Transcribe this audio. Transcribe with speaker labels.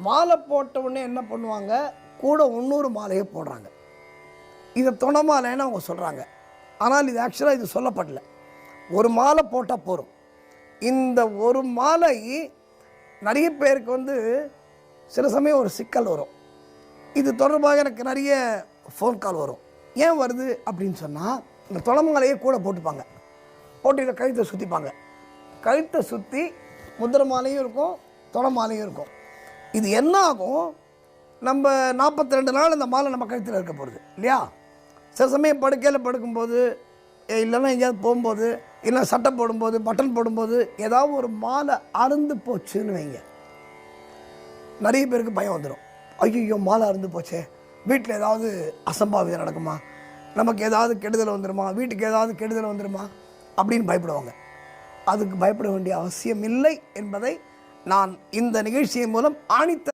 Speaker 1: மாலை போட்ட உடனே என்ன பண்ணுவாங்க, கூட இன்னொரு மாலையை போடுறாங்க. இதை துணை மாலைன்னு அவங்க சொல்கிறாங்க. ஆனால் இது ஆக்சுவலாக இது சொல்லப்படல. ஒரு மாலை போட்டால் போதும். இந்த ஒரு மாலை நிறைய பேருக்கு சில சமயம் ஒரு சிக்கல் வரும். இது தொடர்பாக எனக்கு நிறைய ஃபோன் கால் வரும். ஏன் வருது அப்படின்னு சொன்னால், இந்த துணை மாலையை கூட போட்டுப்பாங்க, போட்டு இதை கழுத்தை சுற்றிப்பாங்க. கழுத்தை சுற்றி முத்திரை மாலையும் இருக்கும், துணை மாலையும் இருக்கும். இது என்ன ஆகும், நம்ம 42 நாள் இந்த மாலை நம்ம கழுத்தில் இருக்க போகிறது இல்லையா. சில சமயம் படுக்கையில் படுக்கும்போது, இல்லைன்னா எங்கேயாவது போகும்போது, இல்லை சட்டை போடும்போது, பட்டன் போடும்போது ஏதாவது ஒரு மாலை அறுந்து போச்சுன்னு வைங்க, நிறைய பேருக்கு பயம் வந்துடும். ஐயோ மாலை அறுந்து போச்சே, வீட்டில் ஏதாவது அசம்பாவிதம் நடக்குமா, நமக்கு ஏதாவது கெடுதல் வந்துடுமா, வீட்டுக்கு ஏதாவது கெடுதல் வந்துடுமா அப்படின்னு பயப்படுவாங்க. அதுக்கு பயப்பட வேண்டிய அவசியம் இல்லை என்பதை நான் இந்த நிகழ்ச்சியின் மூலம் ஆணித்த